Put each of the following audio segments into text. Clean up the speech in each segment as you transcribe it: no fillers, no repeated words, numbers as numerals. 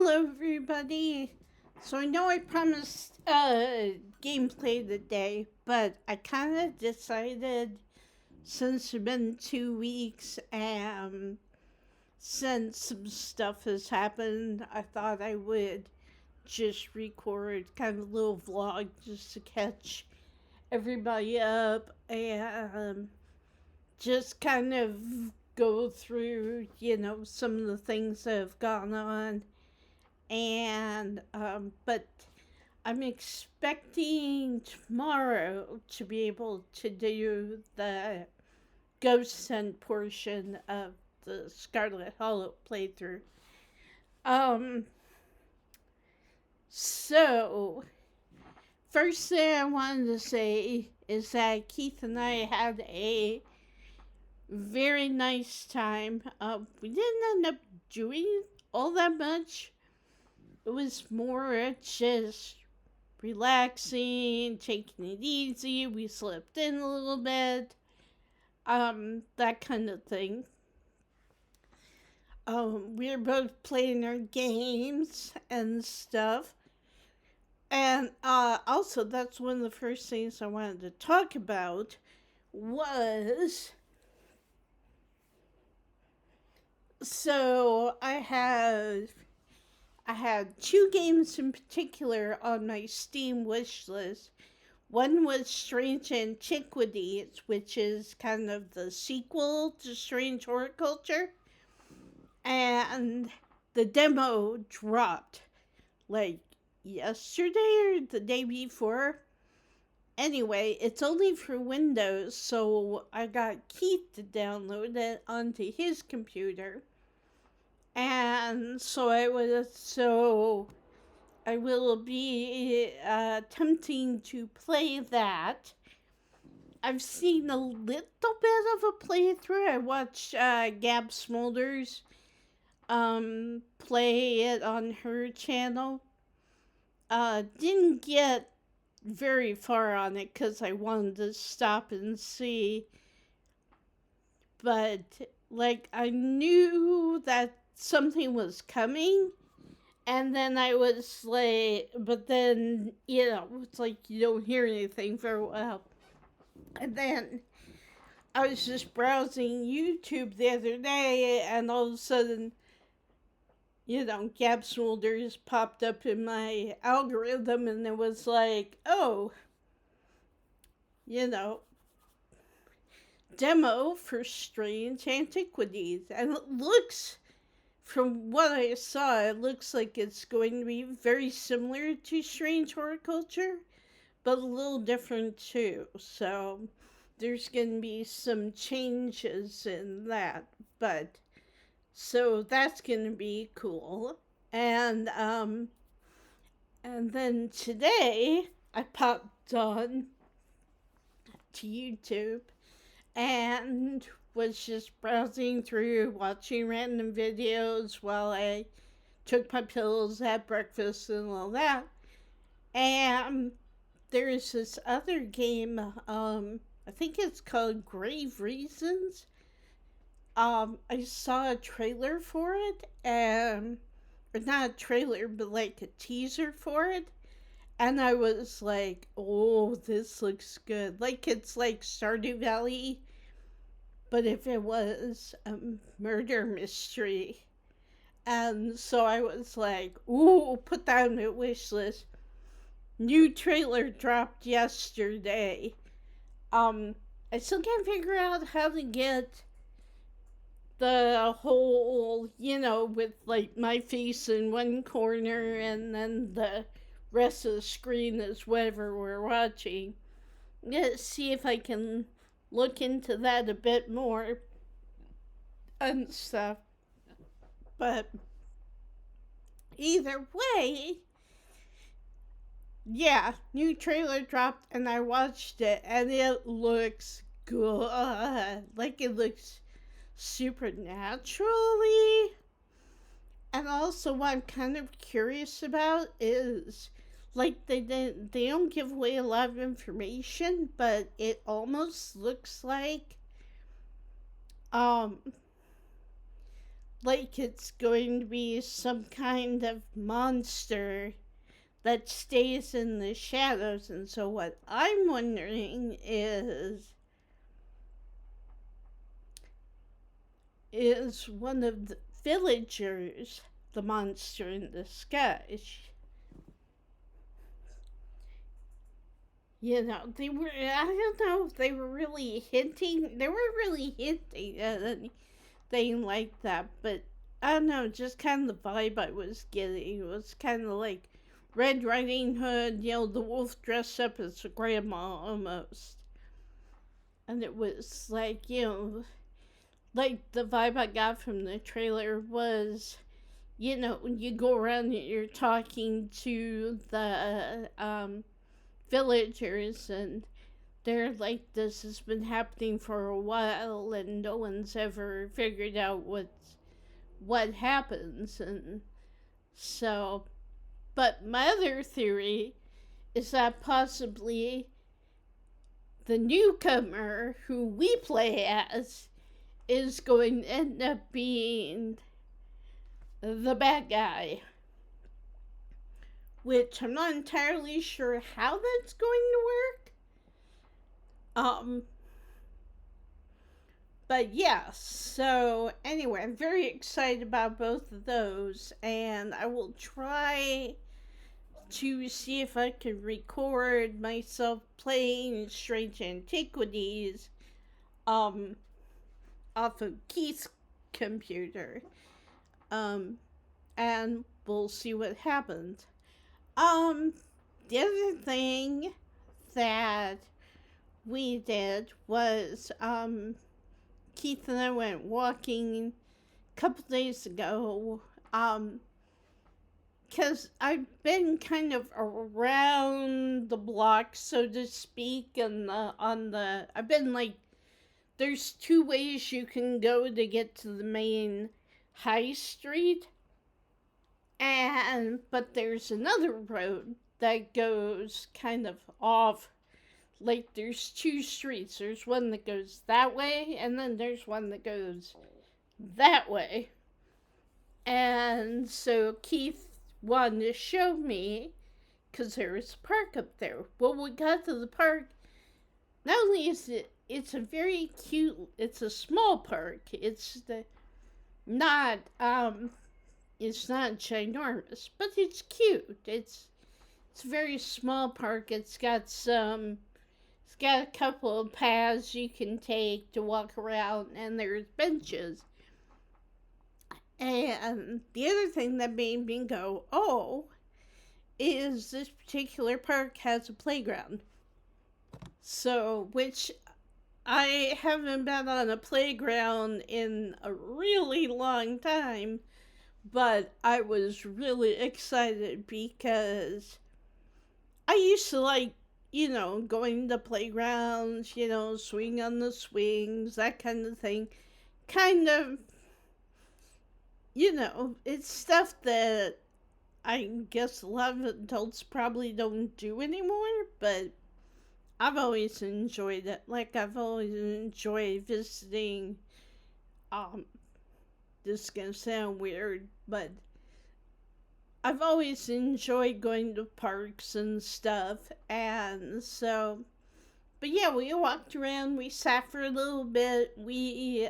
Hello, everybody. So I know I promised gameplay today, but I kind of decided since it's been 2 weeks and since some stuff has happened, I thought I would just record kind of a little vlog just to catch everybody up and just kind of go through, some of the things that have gone on and but I'm expecting tomorrow to be able to do the ghost hunt portion of the Scarlet Hollow playthrough. Um, so first thing I wanted to say is that Keith and I had a very nice time. We didn't end up doing all that much. It was more just relaxing, taking it easy. We slept in a little bit, that kind of thing. We were both playing our games and stuff. And also, that's one of the first things I wanted to talk about was so I had two games in particular on my Steam wish list. One was Strange Antiquities, which is kind of the sequel to Strange Horticulture. And the demo dropped like yesterday or the day before. Anyway, it's only for Windows, so I got Keith to download it onto his computer. And I will be attempting to play that. I've seen a little bit of a playthrough. I watched Gab Smolders play it on her channel. Didn't get very far on it because I wanted to stop and see. But, like, I knew that something was coming. And then I was like, but then, it's like you don't hear anything for a while. And then I was just browsing YouTube the other day, and all of a sudden, Gab Smolders popped up in my algorithm, and it was like, oh, you know, demo for Strange Antiquities. And it looks, from what I saw, it looks like it's going to be very similar to Strange Horticulture, but a little different too. So there's going to be some changes in that. But so that's going to be cool. And then today I popped on to YouTube and was just browsing through, watching random videos while I took my pills, had breakfast, and all that. And there's this other game, I think it's called Grave Reasons. I saw a trailer for it, or not a trailer, but like a teaser for it. And I was like, oh, this looks good. Like, it's like Stardew Valley, but if it was a murder mystery. And so I was like, ooh, put that on my wish list. New trailer dropped yesterday. I still can't figure out how to get the whole, with like my face in one corner and then the rest of the screen is whatever we're watching. I'm gonna see if I can look into that a bit more and stuff. But either way, yeah, new trailer dropped and I watched it and it looks good. Like it looks supernaturally. And also what I'm kind of curious about is like they don't give away a lot of information, but it almost looks like it's going to be some kind of monster that stays in the shadows. And so, what I'm wondering is one of the villagers the monster in disguise? You know, they were, I don't know if they were really hinting, they weren't really hinting at anything like that, but I don't know, just kind of the vibe I was getting. It was kind of like Red Riding Hood, you know, the wolf dressed up as a grandma almost. And it was like, you know, like the vibe I got from the trailer was, you know, when you go around and you're talking to the villagers, and they're like, this has been happening for a while and no one's ever figured out what happens. And so, but my other theory is that possibly the newcomer who we play as is going to end up being the bad guy, which I'm not entirely sure how that's going to work. But yeah, so anyway, I'm very excited about both of those, and I will try to see if I can record myself playing Strange Antiquities um off of Keith's computer. And we'll see what happens. The other thing that we did was Keith and I went walking a couple days ago. Because I've been kind of around the block, so to speak, and I've been like, there's two ways you can go to get to the main high street, but there's another road that goes kind of off. Like, there's two streets. There's one that goes that way, and then there's one that goes that way. And so Keith wanted to show me, because there was a park up there. Well, we got to the park. Not only is it's a very cute, it's a small park. It's not ginormous, but it's cute. It's a very small park. It's got a couple of paths you can take to walk around, and there's benches. And the other thing that made me go, oh, is this particular park has a playground. So, which I haven't been on a playground in a really long time, but I was really excited because I used to like, you know, going to playgrounds, you know, swing on the swings, that kind of thing. Kind of, you know, it's stuff that I guess a lot of adults probably don't do anymore, but I've always enjoyed it. Like, I've always enjoyed visiting, this is gonna sound weird, but I've always enjoyed going to parks and stuff, and so, but yeah, we walked around, we sat for a little bit, we,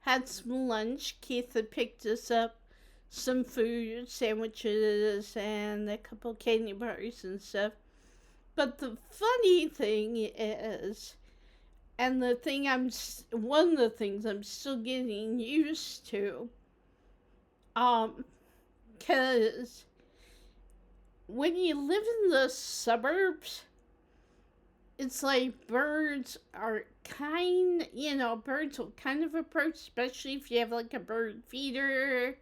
had some lunch. Keith had picked us up some food, sandwiches, and a couple candy bars and stuff. But the funny thing is, and one of the things I'm still getting used to, because when you live in the suburbs, it's like birds will kind of approach, especially if you have like a bird feeder,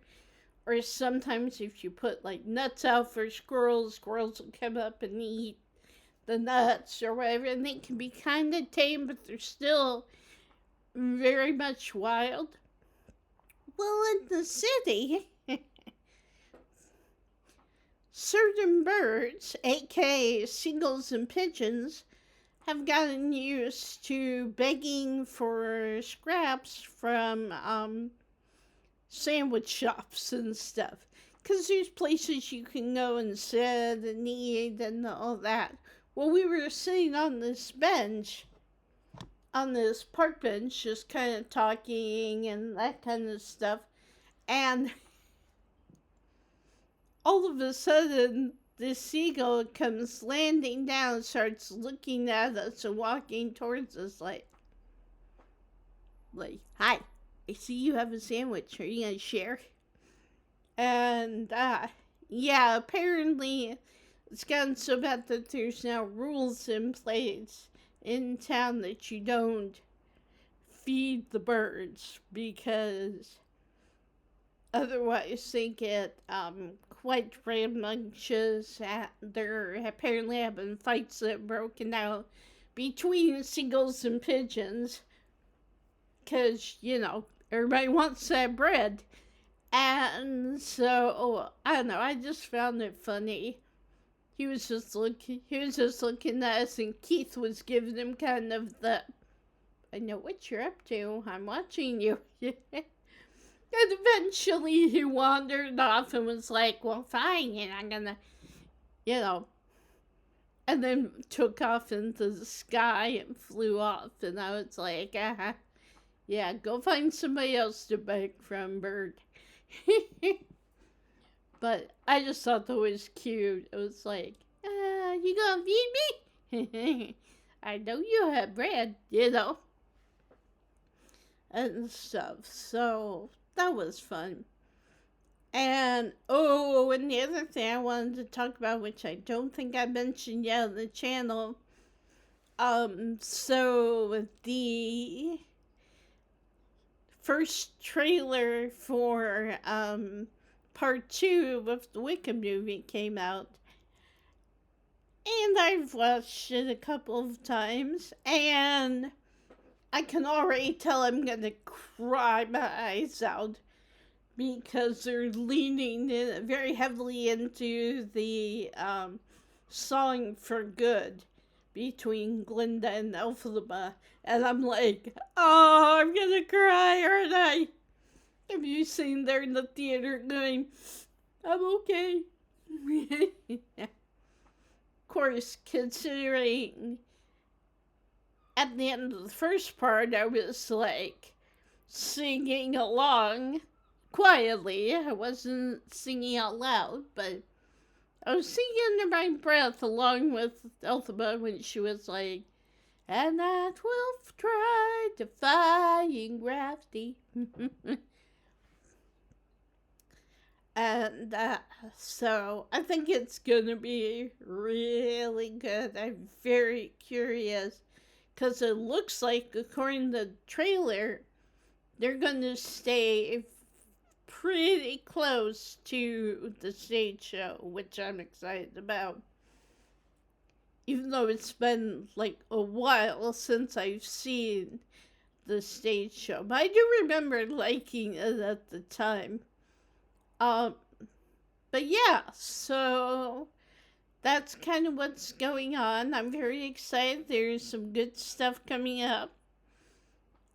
or sometimes if you put like nuts out for squirrels will come up and eat the nuts or whatever, and they can be kind of tame, but they're still very much wild. Well, in the city, certain birds, aka seagulls and pigeons, have gotten used to begging for scraps from sandwich shops and stuff. Because there's places you can go and sit and eat and all that. Well, we were sitting on this bench, on this park bench, just kind of talking and that kind of stuff. And all of a sudden, this seagull comes landing down, starts looking at us and walking towards us like, hi, I see you have a sandwich. Are you going to share? And, yeah, apparently it's gotten so bad that there's now rules in place in town that you don't feed the birds because otherwise they get quite rambunctious. There apparently have been fights that have broken out between seagulls and pigeons because, everybody wants that bread. And so, I don't know, I just found it funny. He was just looking at us, and Keith was giving him kind of the, I know what you're up to, I'm watching you. And eventually he wandered off and was like, well, fine, and I'm gonna, and then took off into the sky and flew off, and I was like, yeah, go find somebody else to beg from, bird. But I just thought that was cute. It was like, you gonna feed me? I know you have bread, and stuff. So that was fun. And and the other thing I wanted to talk about, which I don't think I mentioned yet on the channel, so the first trailer for part 2 of the Wicked movie came out, and I've watched it a couple of times, and I can already tell I'm gonna cry my eyes out because they're leaning in very heavily into the song For Good between Glinda and Elphaba, and I'm like, oh, I'm gonna cry, aren't I? Have you seen there in the theater going, I'm okay? Of course, considering at the end of the first part, I was like singing along quietly. I wasn't singing out loud, but I was singing under my breath along with Elphaba when she was like, and that wolf tried defying gravity. And so I think it's gonna be really good. I'm very curious because it looks like, according to the trailer, they're gonna stay pretty close to the stage show, which I'm excited about. Even though it's been like a while since I've seen the stage show, but I do remember liking it at the time. But yeah, so that's kind of what's going on. I'm very excited. There's some good stuff coming up.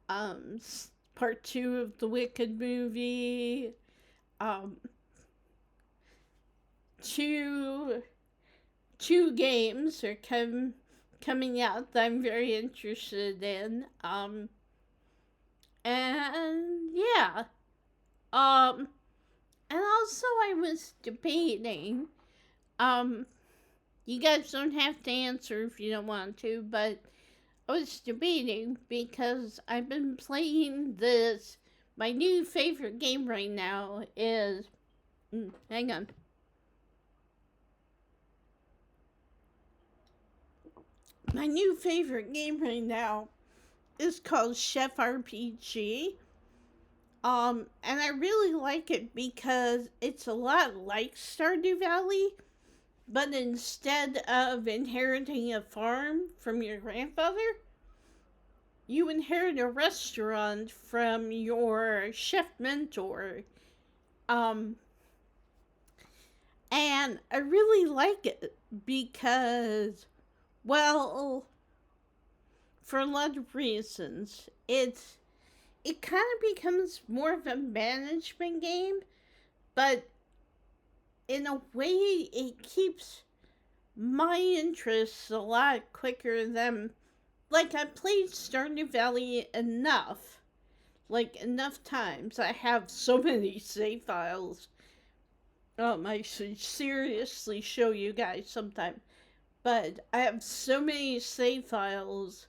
Part 2 of the Wicked movie. Two games are coming out that I'm very interested in. And yeah. And also I was debating, you guys don't have to answer if you don't want to, but I was debating because I've been playing this, my new favorite game right now is, hang on. My new favorite game right now is called Chef RPG. And I really like it because it's a lot like Stardew Valley, but instead of inheriting a farm from your grandfather, you inherit a restaurant from your chef mentor. And I really like it because, well, for a lot of reasons, it's it kind of becomes more of a management game, but in a way, it keeps my interests a lot quicker than, like, I played Stardew Valley enough, like, enough times. I have so many save files. I should seriously show you guys sometime. But I have so many save files,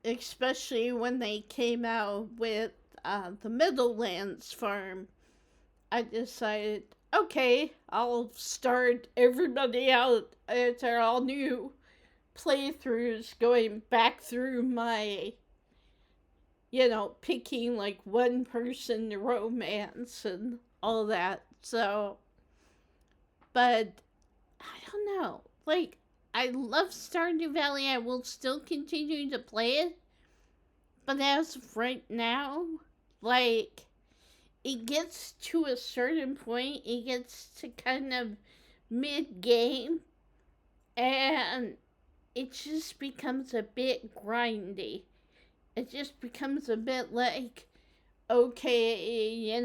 especially when they came out with the Middlelands farm. I decided, okay, I'll start everybody out at their all new playthroughs, going back through my, picking like one person to romance and all that. So, but I don't know. Like, I love Stardew Valley. I will still continue to play it. But as of right now, like, it gets to a certain point, it gets to kind of mid game, and it just becomes a bit grindy. It just becomes a bit like, okay,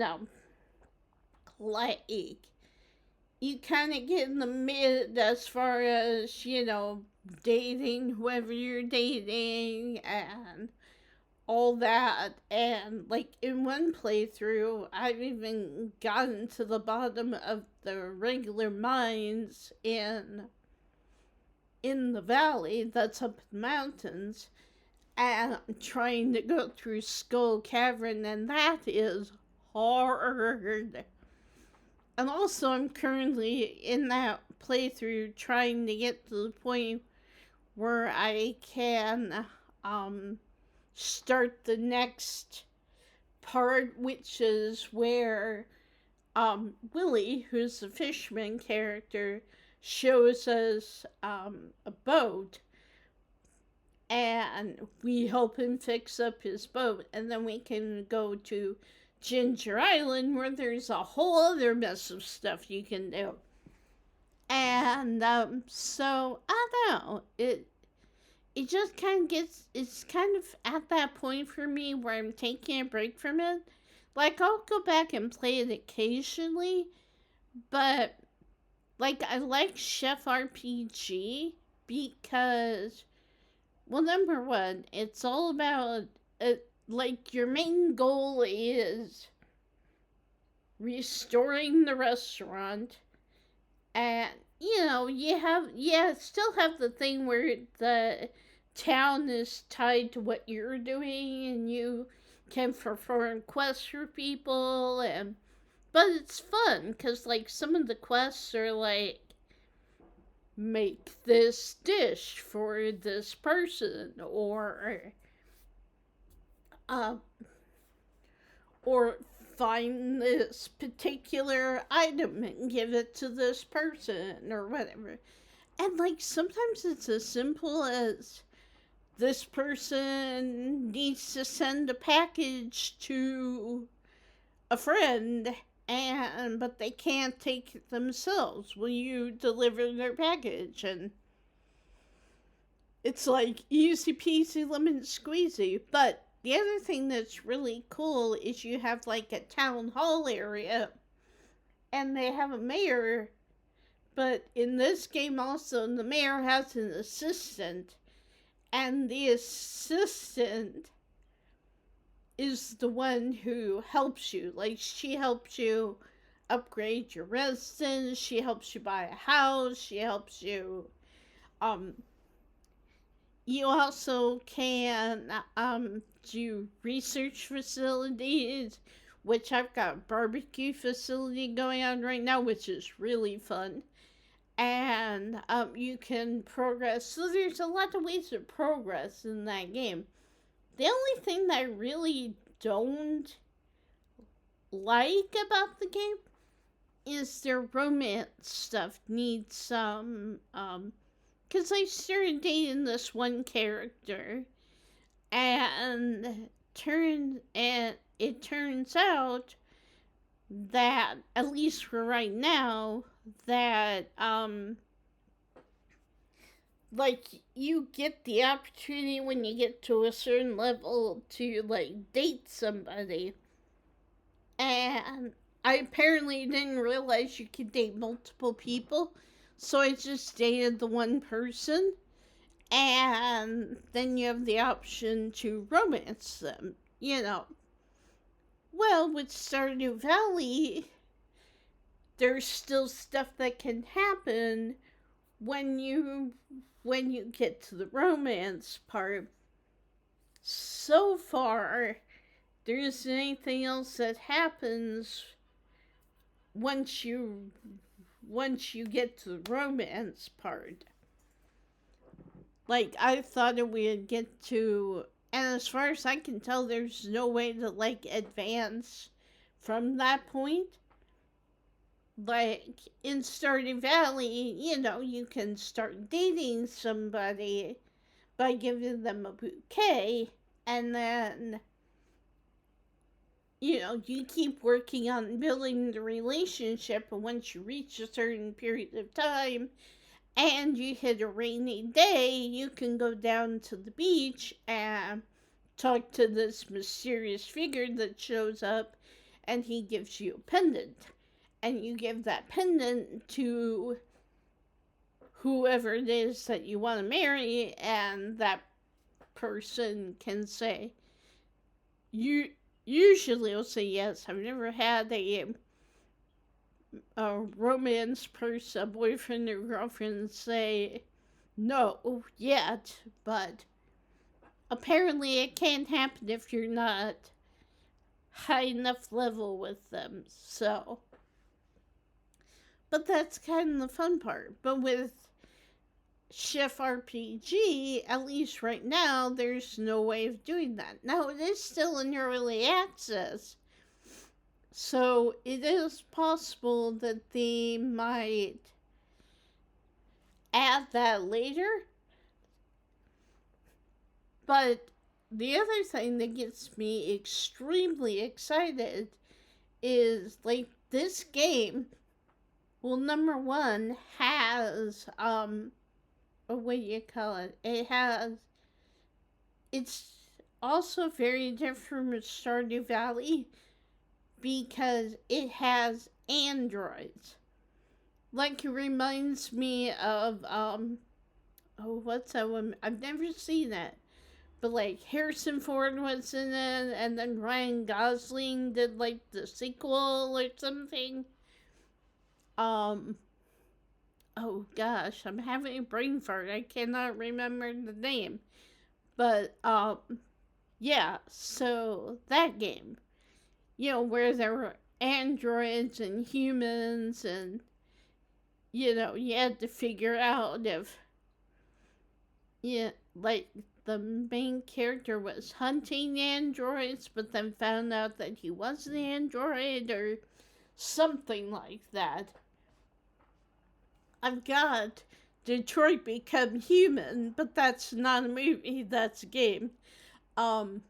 like, you kind of get in the mid as far as, dating whoever you're dating and all that. And, like, in one playthrough, I've even gotten to the bottom of the regular mines in the valley that's up in the mountains, and I'm trying to go through Skull Cavern, and that is hard. And also, I'm currently in that playthrough trying to get to the point where I can start the next part, which is where Willie, who's the fisherman character, shows us a boat, and we help him fix up his boat, and then we can go to Ginger Island, where there's a whole other mess of stuff you can do. And so I don't know, it just kind of gets, it's kind of at that point for me where I'm taking a break from it. Like, I'll go back and play it occasionally, but, like, I like Chef RPG because, well, number one, it's all about, like, your main goal is restoring the restaurant, and, you still have the thing where the town is tied to what you're doing, and you can perform quests for people, but it's fun, because, like, some of the quests are, like, make this dish for this person, um, or find this particular item and give it to this person, or whatever. And, like, sometimes it's as simple as this person needs to send a package to a friend, but they can't take it themselves. Will you deliver their package? And it's like easy peasy lemon squeezy. But the other thing that's really cool is you have, like, a town hall area, and they have a mayor, but in this game also, the mayor has an assistant, and the assistant is the one who helps you. Like, she helps you upgrade your residence, she helps you buy a house, she helps you, you also can do research facilities, which I've got a barbecue facility going on right now, which is really fun. And you can progress. So there's a lot of ways to progress in that game. The only thing that I really don't like about the game is their romance stuff needs some, because I started dating this one character, and it turns out that, at least for right now, that like, you get the opportunity when you get to a certain level to, like, date somebody. And I apparently didn't realize you could date multiple people. So I just dated the one person. And then you have the option to romance them, you know. Well, with Stardew Valley, there's still stuff that can happen when you get to the romance part. So far, there isn't anything else that happens once you get to the romance part. Like, I thought it would get to, and as far as I can tell, there's no way to, like, advance from that point. Like, in Stardew Valley, you know, you can start dating somebody by giving them a bouquet, and then, you know, you keep working on building the relationship, and once you reach a certain period of time, and you hit a rainy day, you can go down to the beach and talk to this mysterious figure that shows up, and he gives you a pendant. And you give that pendant to whoever it is that you want to marry, and that person can say, you usually will say yes. I've never had a romance person, a boyfriend or girlfriend, say no yet, but apparently it can't happen if you're not high enough level with them. So, but that's kind of the fun part. But with Chef RPG, at least right now, there's no way of doing that. Now, it is still in early access, so it is possible that they might add that later. But the other thing that gets me extremely excited is, like, this game, well, number one, has, what do you call it? It's also very different from Stardew Valley because it has androids. Like, it reminds me of, what's that one? I've never seen it. But, like, Harrison Ford was in it, and then Ryan Gosling did, like, the sequel or something. Oh gosh, I'm having a brain fart. I cannot remember the name. But, yeah, so that game, you know, where there were androids and humans, and, you know, you had to figure out if, yeah, like, the main character was hunting androids, but then found out that he was an android, or something like that. I've got Detroit Become Human, but that's not a movie, that's a game. Um,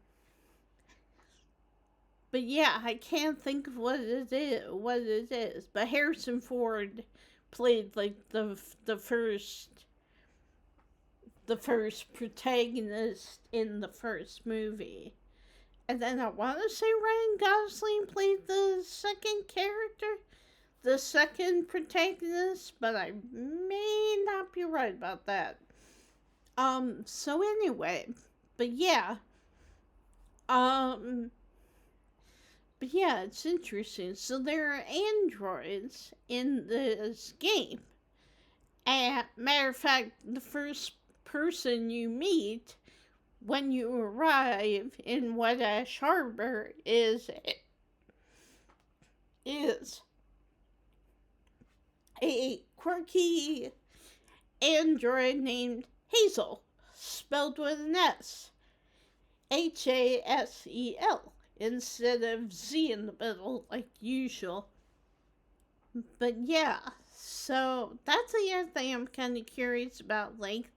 but yeah, I can't think of what it is. But Harrison Ford played, like, the first protagonist in the first movie. And then I want to say Ryan Gosling played the second character, the second protagonist, but I may not be right about that. So anyway, but yeah. But yeah, it's interesting. So there are androids in this game. And matter of fact, the first person you meet when you arrive in White Ash Harbor is a quirky android named Hazel, spelled with an S. Hasel, instead of Z in the middle, like usual. But yeah, so that's the other thing I'm kind of curious about. Like,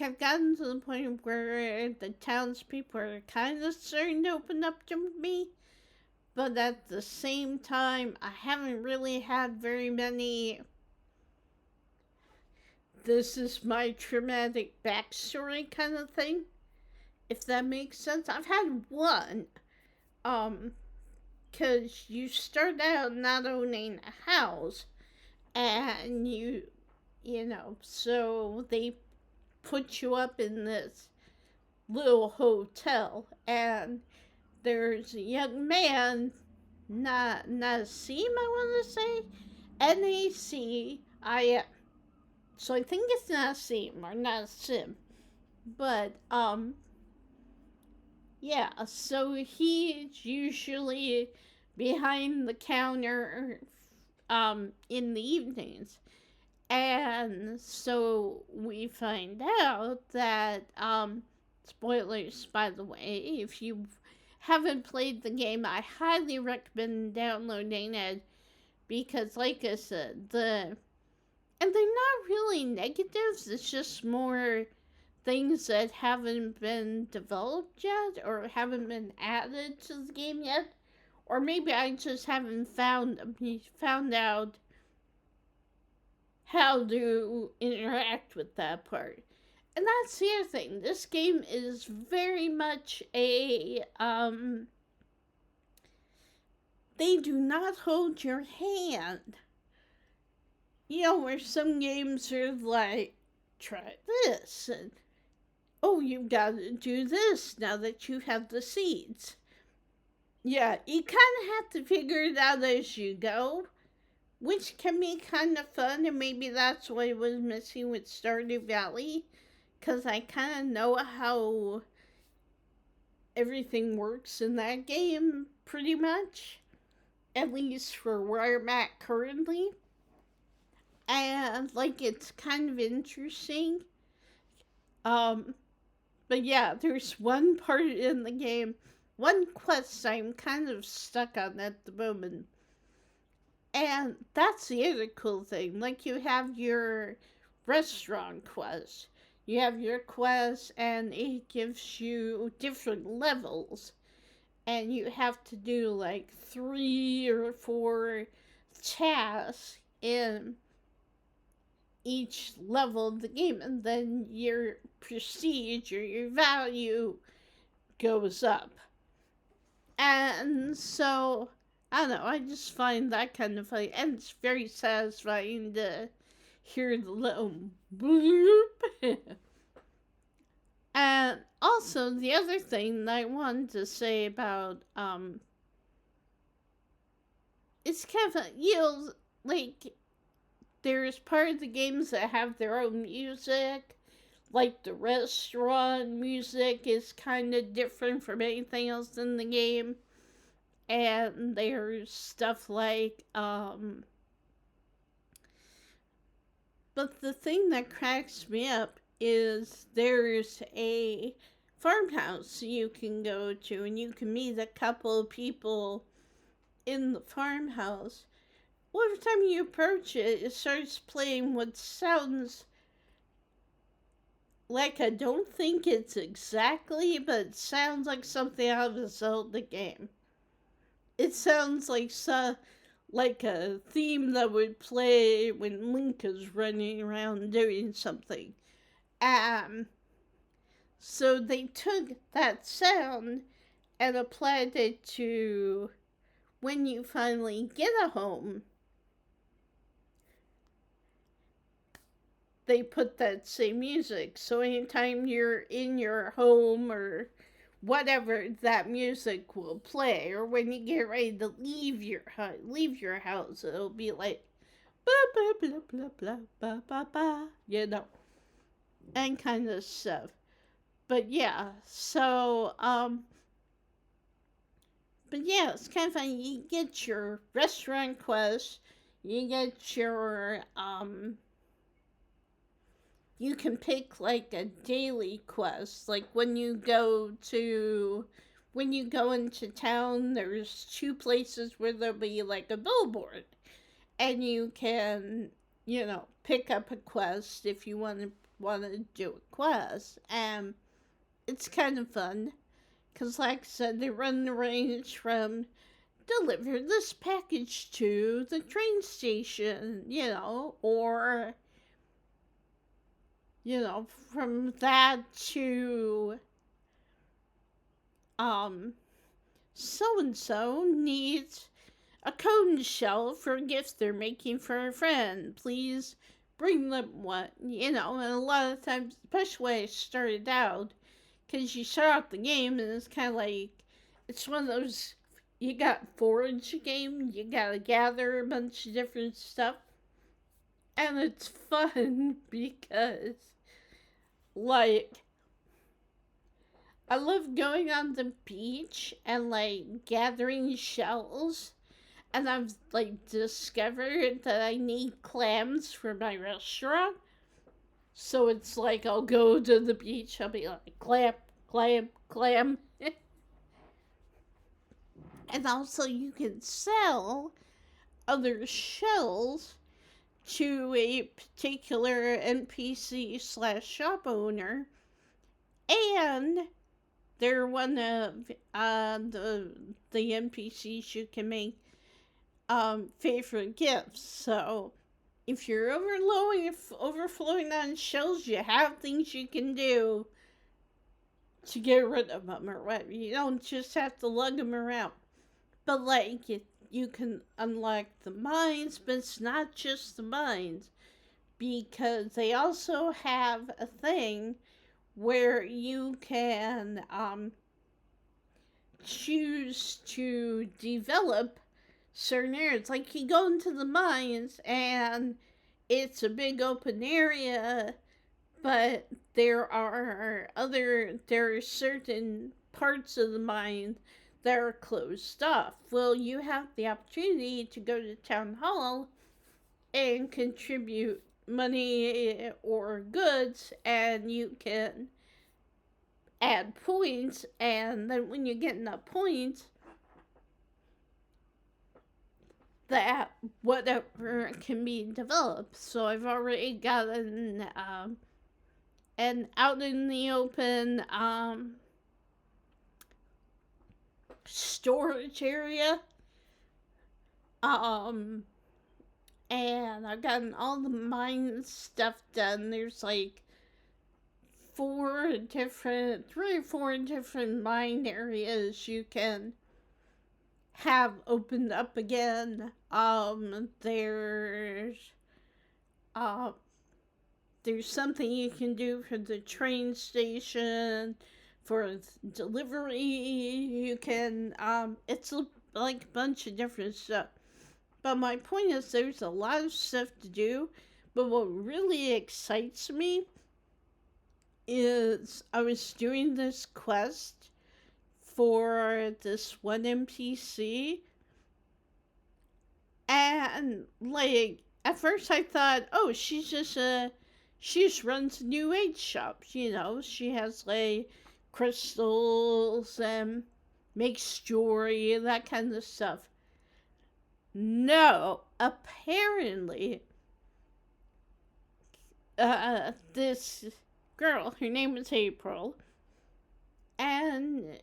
I've gotten to the point where the townspeople are kind of starting to open up to me, but at the same time, I haven't really had very many this is my traumatic backstory kind of thing, if that makes sense. I've had one, um, because you start out not owning a house, and so they put you up in this little hotel, and there's a young man, Nassim, I want to say, Nacim. So I think it's Nassim or Nassim, but yeah. So he's usually behind the counter, in the evenings, and so we find out that, spoilers, by the way, if you haven't played the game, I highly recommend downloading it because, like I said, and they're not really negatives, it's just more things that haven't been developed yet or haven't been added to the game yet. Or maybe I just haven't found out how to interact with that part. And that's the other thing. This game is very much they do not hold your hand. Where some games are like, try this, and oh, you've got to do this now that you have the seeds. Yeah, you kind of have to figure it out as you go, which can be kind of fun, and maybe that's what I was missing with Stardew Valley, because I kind of know how everything works in that game, pretty much, at least for where I'm at currently. And, like, it's kind of interesting. But yeah, there's one part in the game, one quest I'm kind of stuck on at the moment. And that's the other cool thing. Like, you have your restaurant quest. You have your quest, and it gives you different levels. And you have to do, like, 3 or 4 tasks in each level of the game, and then your prestige or your value goes up. And so, I don't know, I just find that kind of funny, and it's very satisfying to hear the little bloop. And also, the other thing that I wanted to say about, it's kind of, like, there's part of the games that have their own music. Like, the restaurant music is kind of different from anything else in the game. And there's stuff like, but the thing that cracks me up is there's a farmhouse you can go to, and you can meet a couple of people in the farmhouse. Well, every time you approach it, it starts playing what sounds like, I don't think it's exactly, but it sounds like something out of a Zelda game. It sounds like a theme that would play when Link is running around doing something. So they took that sound and applied it to when you finally get a home. They put that same music. So anytime you're in your home or whatever, that music will play. Or when you get ready to leave your house, it'll be like ba ba blah blah blah ba ba ba, and kind of stuff. But yeah, so but yeah, it's kind of funny. You get your restaurant quest, you get your you can pick like a daily quest. Like when you go into town, there's 2 places where there'll be like a billboard, and you can, pick up a quest if you want to do a quest. And it's kind of fun because, like I said, they run the range from deliver this package to the train station, or from that to, um, so and so needs a cone shell for a gift they're making for a friend. Please bring them one. And a lot of times, especially when I started out, because you start out the game and it's kind of like, it's one of those, you got forage game, you gotta gather a bunch of different stuff. And it's fun because, like, I love going on the beach and, like, gathering shells. And I've, like, discovered that I need clams for my restaurant. So it's like I'll go to the beach, I'll be like, clam, clam, clam. And also, you can sell other shells to a particular NPC slash shop owner, and they're one of the NPCs you can make favorite gifts. So if you're overflowing on shells, you have things you can do to get rid of them or whatever. You don't just have to lug them around. But like you can unlock the mines, but it's not just the mines, because they also have a thing where you can choose to develop certain areas. Like you go into the mines and it's a big open area, but there are certain parts of the mine that are closed off. Well, you have the opportunity to go to town hall and contribute money or goods, and you can add points, and then when you get enough points, that whatever can be developed. So I've already gotten an out in the open storage area, and I've gotten all the mine stuff done. There's like 3 or 4 different mine areas you can have opened up again. There's something you can do for the train station, for delivery. You can, it's like a bunch of different stuff. But my point is, there's a lot of stuff to do. But what really excites me is I was doing this quest for this one NPC, and like at first I thought, oh, she just runs a new age shop. She has like crystals and makes jewelry, that kind of stuff. No, apparently, this girl, her name is April, and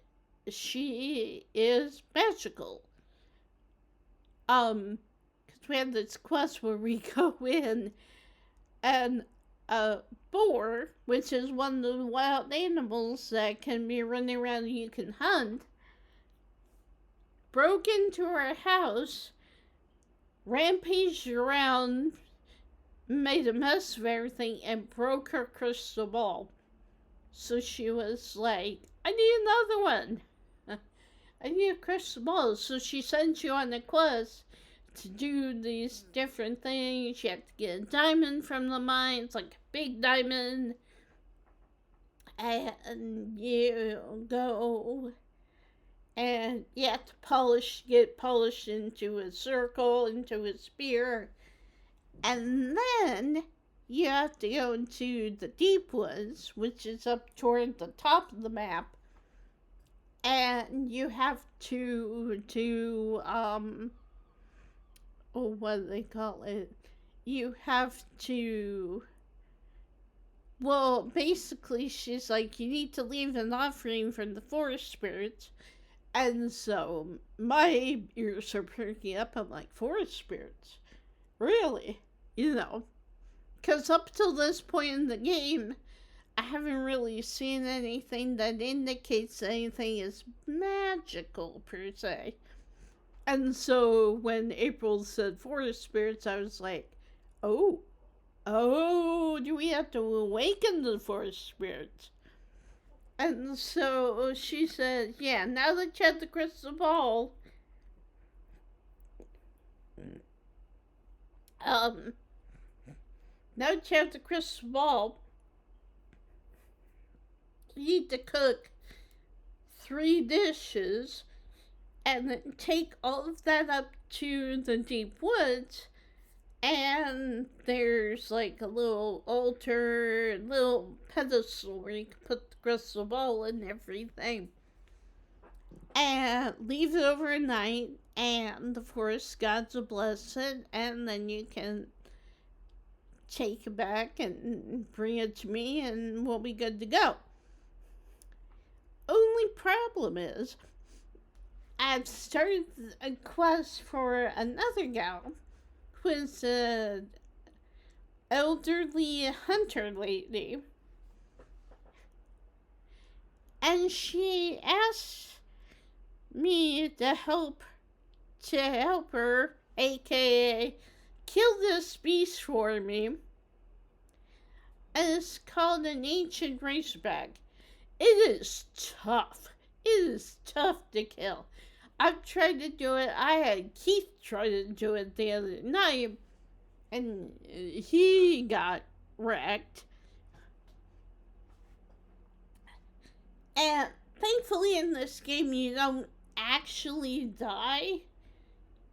she is magical. Because we have this quest where we go in, and a boar, which is one of the wild animals that can be running around and you can hunt, broke into her house, rampaged around, made a mess of everything, and broke her crystal ball. So she was like, I need another one. I need a crystal ball. So she sends you on a quest to do these different things. You have to get a diamond from the mines, like a big diamond. And you go and you have to get polished into a circle, into a sphere. And then you have to go into the deep woods, which is up toward the top of the map. And you have to do, what do they call it? You have to, well, basically, she's like, you need to leave an offering for the forest spirits. And so my ears are perking up. I'm like, forest spirits? Really? Because up till this point in the game, I haven't really seen anything that indicates anything is magical, per se. And so when April said forest spirits, I was like, oh, do we have to awaken the forest spirits? And so she said, yeah, now that you have the crystal ball, now that you have the crystal ball, you need to cook 3 dishes and then take all of that up to the deep woods. And there's like a little altar, little pedestal where you can put the crystal ball and everything. And leave it overnight, and the forest gods will bless it, and then you can take it back and bring it to me, and we'll be good to go. Only problem is, I've started a quest for another gal who is an elderly hunter lady, and she asked me to help her, aka kill this beast for me. And it's called an ancient razorback. It is tough. It is tough to kill. I've tried to do it. I had Keith try to do it the other night, and he got wrecked. And thankfully in this game you don't actually die.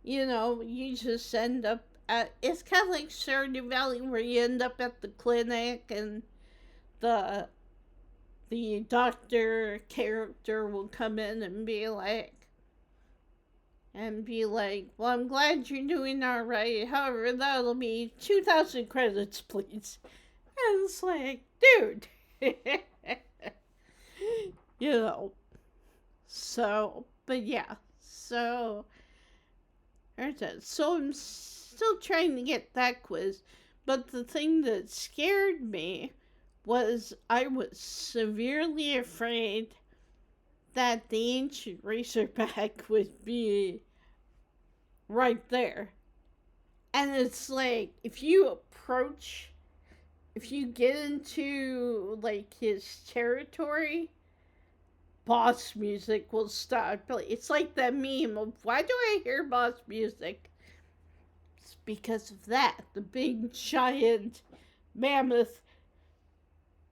You know, you just end up at, it's kind of like Stardew Valley, where you end up at the clinic and the doctor character will come in and be like, well, I'm glad you're doing all right. However, that'll be 2,000 credits, please. And it's like, dude. You know. So, but yeah. So, there's that. So I'm still trying to get that quiz. But the thing that scared me was I was severely afraid that the ancient razorback would be right there. And it's like, if you get into like his territory, boss music will start. It's like that meme of, why do I hear boss music? It's because of that. The big giant mammoth,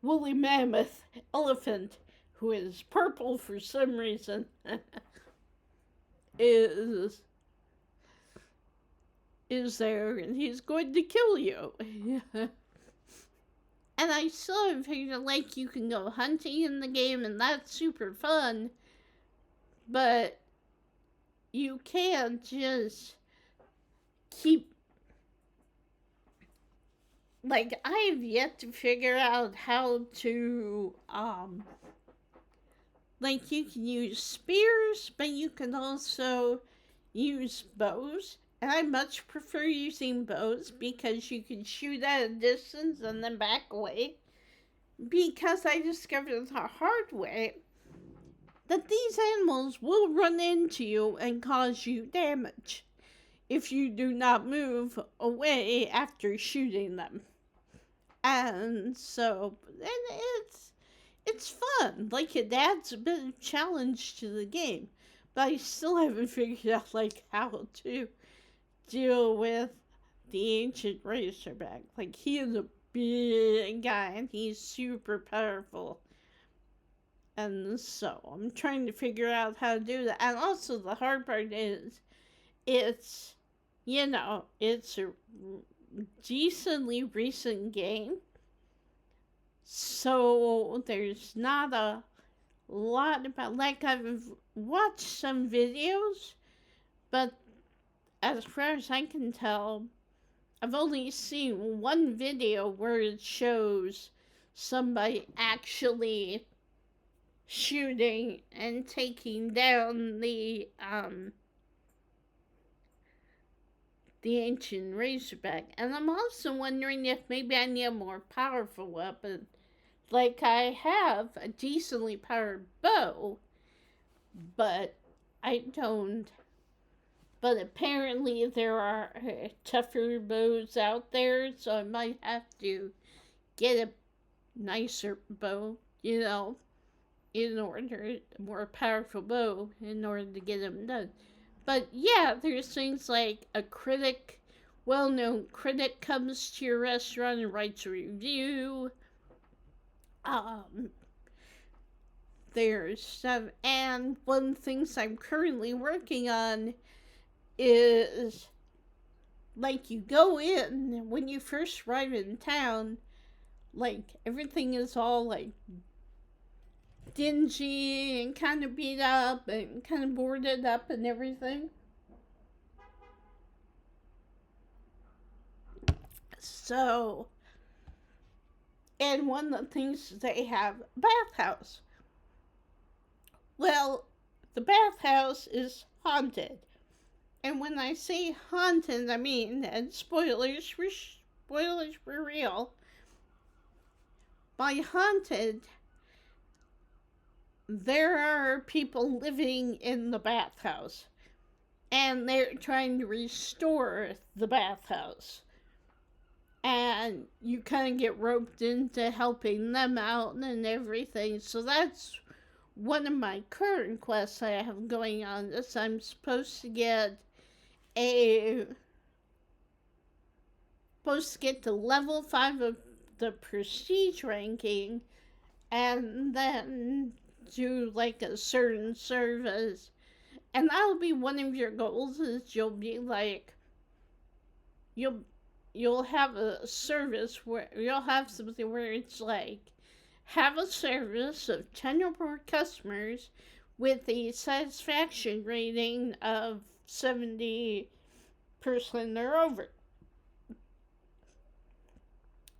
woolly mammoth elephant, who is purple for some reason, is there, and he's going to kill you. And I still haven't figured, like, you can go hunting in the game, and that's super fun, but you can't just keep, like, I have yet to figure out how to, like, you can use spears, but you can also use bows. And I much prefer using bows because you can shoot at a distance and then back away. Because I discovered the hard way that these animals will run into you and cause you damage if you do not move away after shooting them. And so, and it's fun. Like, it adds a bit of challenge to the game. But I still haven't figured out, like, how to deal with the ancient razorback. Like, he is a big guy and he's super powerful. And so I'm trying to figure out how to do that. And also the hard part is, it's, you know, it's a decently recent game. So there's not a lot about, like, I've watched some videos, but as far as I can tell, I've only seen one video where it shows somebody actually shooting and taking down the the ancient razorback. And I'm also wondering if maybe I need a more powerful weapon. Like, I have a decently powered bow, but I don't. But apparently, there are tougher bows out there, so I might have to get a nicer bow, in order, a more powerful bow, in order to get them done. But yeah, there's things like a critic, well known critic comes to your restaurant and writes a review. Um, there's some, and one of the things I'm currently working on is like you go in when you first arrive in town, like everything is all like dingy and kind of beat up and kind of boarded up and everything. So, and one of the things they have a bathhouse. Well, the bathhouse is haunted. And when I say haunted, I mean, and spoilers for real. By haunted, there are people living in the bathhouse, and they're trying to restore the bathhouse. And you kind of get roped into helping them out and everything. So that's one of my current quests I have going on. Is I'm supposed to get to level 5 of the prestige ranking, and then do like a certain service. And that'll be one of your goals, is you'll be like, you'll have a service where you'll have something where it's like, have a service of 10 or more customers with a satisfaction rating of 70% or over.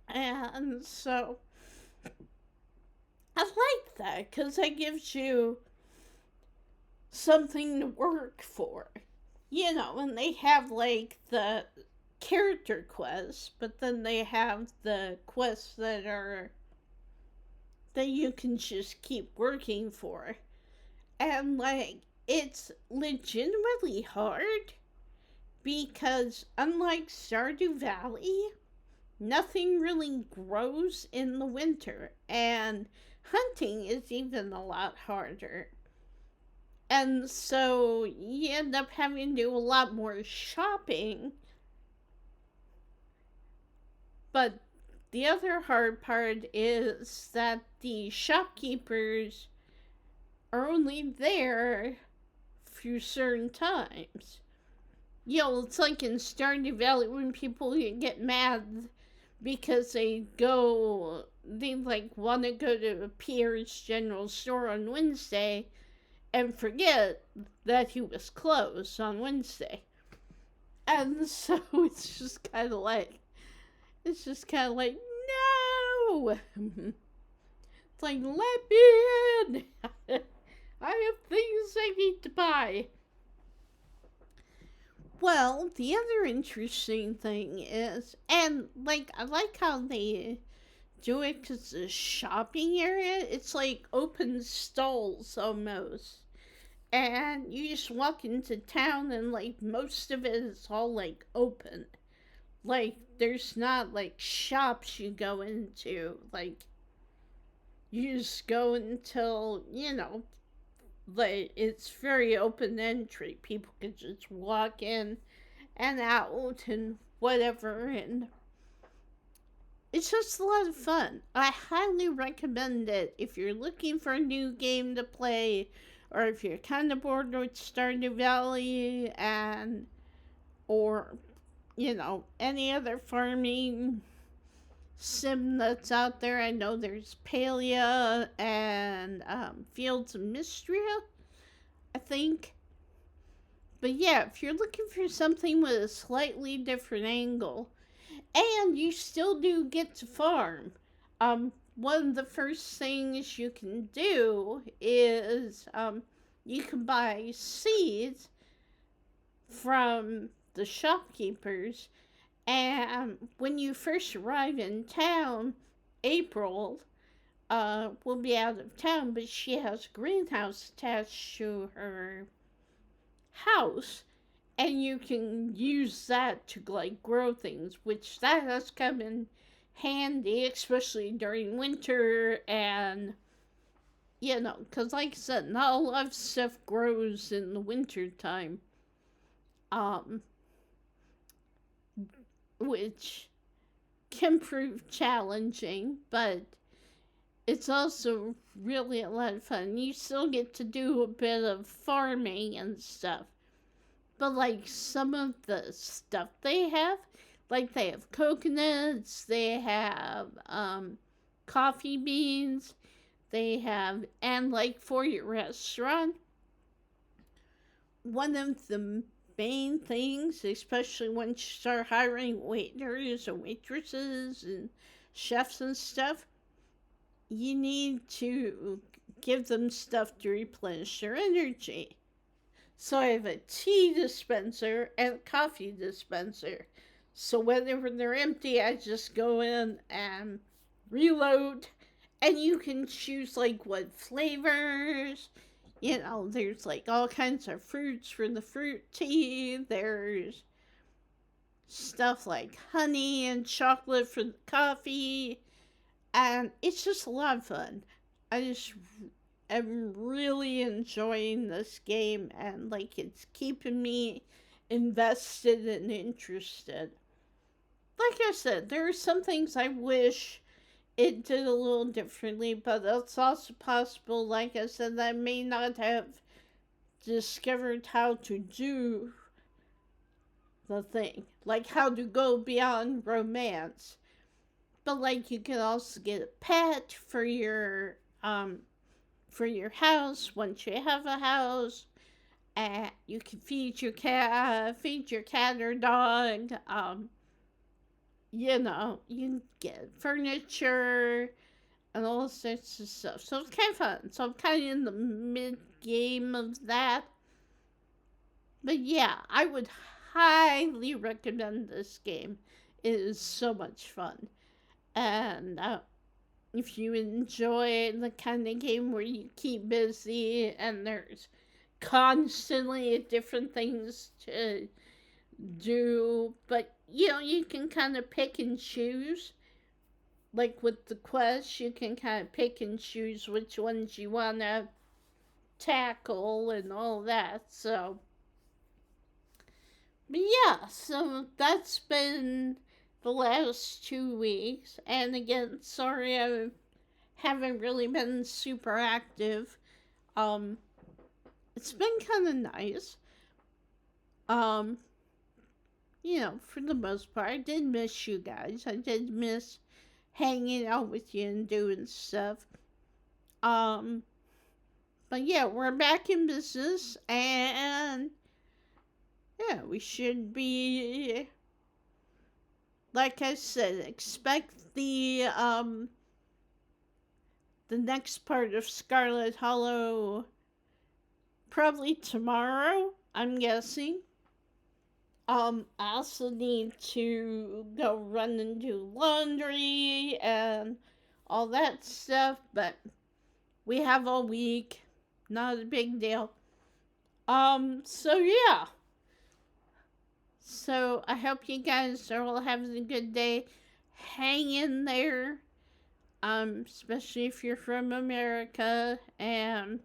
And so I like that because that gives you something to work for. And they have like the character quests, but then they have the quests that you can just keep working for. And like, it's legitimately hard because unlike Stardew Valley, nothing really grows in the winter, and hunting is even a lot harder. And so you end up having to do a lot more shopping. But the other hard part is that the shopkeepers are only there through certain times. It's like in Stardew Valley when people get mad because they like want to go to Pierre's General Store on Wednesday and forget that he was closed on Wednesday. And so it's just kind of like, no! It's like, let me in! I have things I need to buy. Well, the other interesting thing is, and like, I like how they do it because the shopping area, it's like open stalls almost. And you just walk into town and like most of it is all like open. Like, there's not like shops you go into. Like, you just go until, like, it's very open entry. People can just walk in and out and whatever, and it's just a lot of fun. I highly recommend it if you're looking for a new game to play, or if you're kind of bored with Stardew Valley or any other farming sim that's out there. I know there's Palia and Fields of Mystria, I think. But yeah, if you're looking for something with a slightly different angle, and you still do get to farm, one of the first things you can do is you can buy seeds from the shopkeepers. And when you first arrive in town, April will be out of town, but she has a greenhouse attached to her house, and you can use that to like grow things, which that has come in handy, especially during winter. And because like I said, not a lot of stuff grows in the winter time, um, which can prove challenging, but it's also really a lot of fun. You still get to do a bit of farming and stuff. But like some of the stuff they have, like they have coconuts, they have coffee beans, they have, and like for your restaurant, one of the main things, especially when you start hiring waiters and waitresses and chefs and stuff, you need to give them stuff to replenish their energy. So I have a tea dispenser and a coffee dispenser. So whenever they're empty, I just go in and reload. And you can choose like what flavors. There's like all kinds of fruits for the fruit tea. There's stuff like honey and chocolate for the coffee. And it's just a lot of fun. I'm really enjoying this game, and like it's keeping me invested and interested. Like I said, there are some things I wish it did a little differently, but it's also possible, like I said, that I may not have discovered how to do the thing, like how to go beyond romance. But like you can also get a pet for your house once you have a house. And you can feed your cat or dog. You can get furniture and all sorts of stuff. So it's kind of fun. So I'm kind of in the mid game of that. But yeah, I would highly recommend this game. It is so much fun. And if you enjoy the kind of game where you keep busy and there's constantly different things to do, but you can kind of pick and choose. Like with the quests, you can kind of pick and choose which ones you want to tackle and all that. So, but yeah, so that's been the last 2 weeks. And again, sorry I haven't really been super active. It's been kind of nice. For the most part, I did miss you guys. I did miss hanging out with you and doing stuff. But yeah, we're back in business, and yeah, we should be, like I said, expect the next part of Scarlet Hollow probably tomorrow, I'm guessing. I also need to go run and do laundry and all that stuff, but we have all week. Not a big deal. So yeah. So I hope you guys are all having a good day. Hang in there. Especially if you're from America and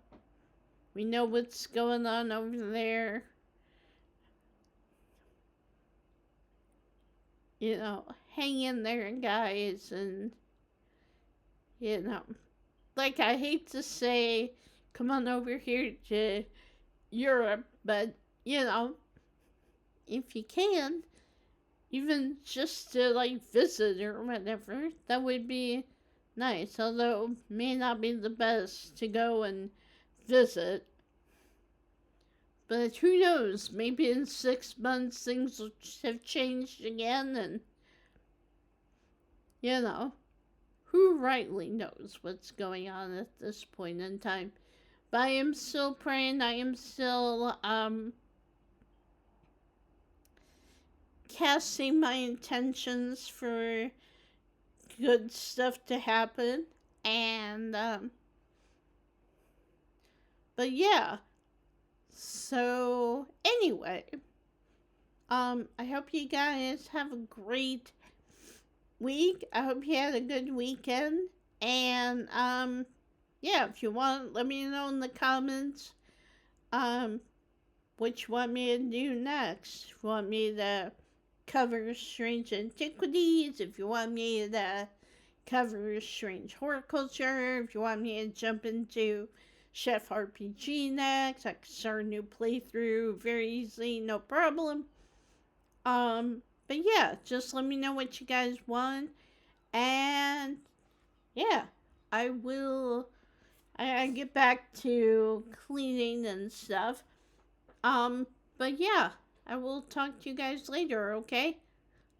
we know what's going on over there. Hang in there, guys, and, like I hate to say, come on over here to Europe, but, if you can, even just to, like, visit or whatever, that would be nice, although it may not be the best to go and visit. But who knows? Maybe in 6 months things will have changed again, and who rightly knows what's going on at this point in time. But I am still praying. I am still casting my intentions for good stuff to happen. And, but yeah. So, anyway, I hope you guys have a great week. I hope you had a good weekend. And, yeah, if you want, let me know in the comments, what you want me to do next. If you want me to cover strange antiquities, if you want me to cover strange horticulture, if you want me to jump into Chef RPG next, I can start a new playthrough very easily, no problem. But yeah, just let me know what you guys want, and yeah, I will. I get back to cleaning and stuff. But yeah, I will talk to you guys later. Okay,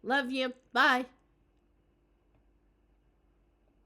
love you. Bye.